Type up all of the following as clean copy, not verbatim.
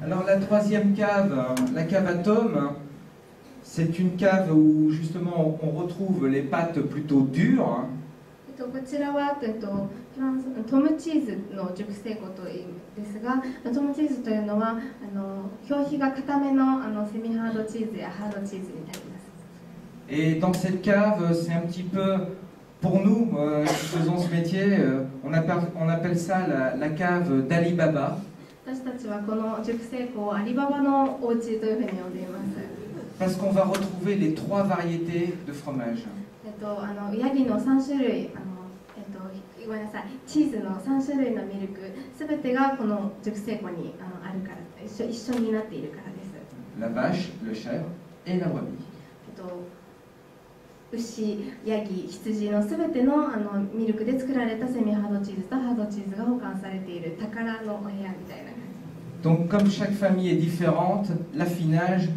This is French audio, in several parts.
Alors la troisième cave, la cave atome, c'est une cave où justement on retrouve les pâtes plutôt dures. こちらは、フランストムチーズの熟成庫というんですが、トムチーズというのは表皮が固めのセミハードチーズやハードチーズになります。Et dans cette cave, c'est un petit peu, pour nous qui faisons ce métier, on appelle ça la cave d'Ali Baba. 私たちはこの熟成庫をアリババのお家というふうに呼んでいます。Parce qu'on va retrouver les trois variétés de fromage. ヤギの3種類ごめんなさい、チーズの3種類のミルクすべてがこの熟成庫にあるから一緒になっているからです。 La vache, le chèvre et la brebis. 牛、ヤギ、羊のすべてのミルクで作られたセミハードチーズとハードチーズが保管されている宝のお部屋みたいな感じ。 Donc comme chaque famille est différente, l'affinage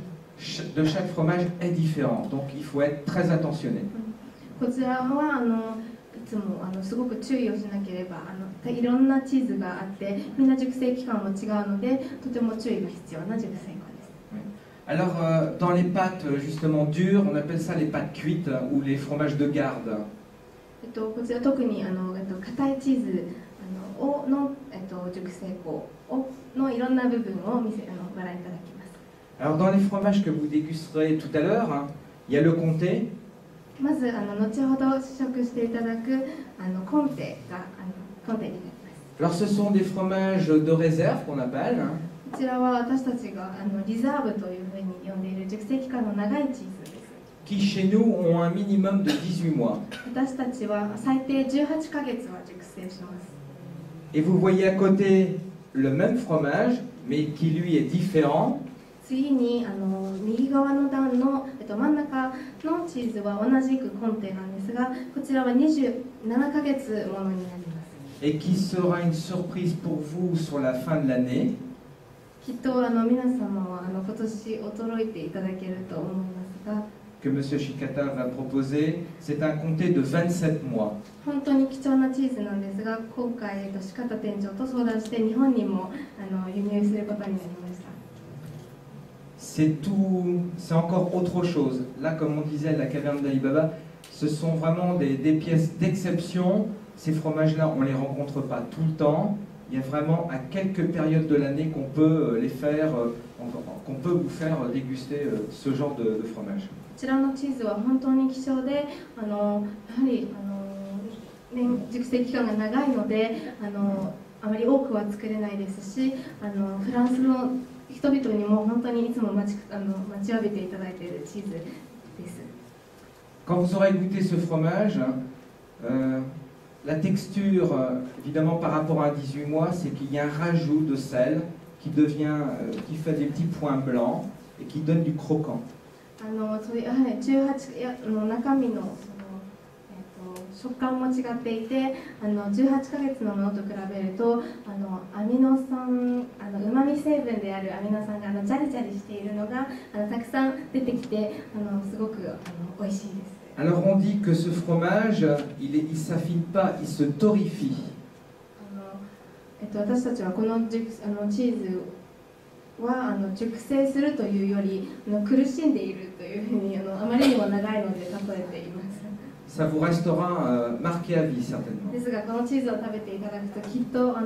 de chaque fromage est différent. Donc il faut être très attentionné. こちらはいつもすごく注意をしなければいろんなチーズがあってみんな熟成期間も違うのでとても注意が必要な熟成庫です。 Alors dans les pâtes justement dures, on appelle ça les pâtes cuites ou les fromages de garde. こちら特に硬いチーズの熟成庫のいろんな部分をご覧いただきます。 Alors dans les fromages que vous dégusterez tout à l'heure, il y a le comté. まず後ほど試食していただくコンテになります。 Alors ce sont des fromages de réserve qu'on appelle. こちらは私たちがリザーブというふうに呼んでいる熟成期間の長いチーズです。 Qui chez nous ont un minimum de 18 mois. 私たちは最低18ヶ月は熟成します。 Et vous voyez à côté le même fromage, mais qui lui est différent. 次に右側の段の真ん中のチーズは同じくコンテなんですが、こちらは27ヶ月ものになります。 Et qui sera une surprise pour vous sur la fin de l'année. きっと皆様は今年驚いていただけると思いますが、 Que M. Shikata va proposer, c'est un comté de 27 mois. 本当に貴重なチーズなんですが、今回四方店長と相談して日本にも輸入することになりました。 C'est encore autre chose. Là, comme on disait, la caverne d'Ali Baba, ce sont vraiment des pièces d'exception. Ces fromages-là, on ne les rencontre pas tout le temps. Il y a vraiment à quelques périodes de l'année qu'on peut qu'on peut vous faire déguster ce genre de fromage. こちらのチーズは本当に希少で、やはり熟成期間が長いのであまり多くは作れないですし、フランスの人々にも本当にいつも待ちわびていただいているチーズです。 Quand vous aurez goûté ce fromage, la texture, évidemment par rapport à 18 mois, c'est qu'il y a un rajout de sel qui fait des petits points blancs et qui donne du croquant. やはり18の中身の食感も違っていて、18ヶ月のものと比べるとアミノ酸うまみ成分であるアミノ酸がジャリジャリしているのがたくさん出てきてすごく美味しいです。 Alors on dit que ce fromage, il s'affine pas, il se torrifie. 私たちはこのチーズは熟成するというより苦しんでいるというふうにあまりにも長いので例えています。 Ça vous restera marqué à vie certainement. ですがこのチーズを食べていただくときっと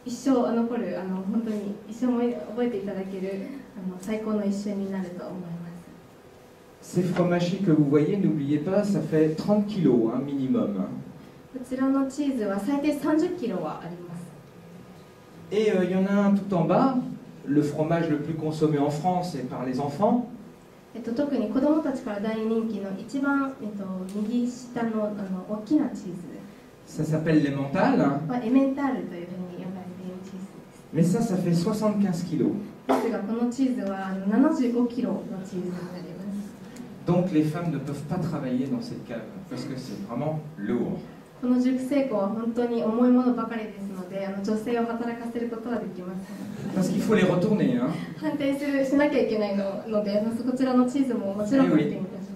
一生残る本当に一生覚えていただける最高の一瞬になると思います。 Ces fromages que vous voyez, n'oubliez pas, ça fait 30 kilos minimum. こちらのチーズは最低30キロはあります。 Et il y en a un tout en bas, le fromage le plus consommé en France et par les enfants. 特に子どもたちから大人気の一番右下の大きなチーズ。 Ça s'appelle l'emmental. エメンタールというふうに呼ばれているチーズです。 Mais ça fait 75 kilos. ですがこのチーズは75キロのチーズになります。 Donc les femmes ne peuvent pas travailler dans cette cave parce que c'est vraiment lourd. この熟成庫は本当に重いものばかりですので女性を働かせることはできません。 Parce qu'il faut les retourner. Hein. 判定しなきゃいけないのでこちらのチーズももちろん入っています。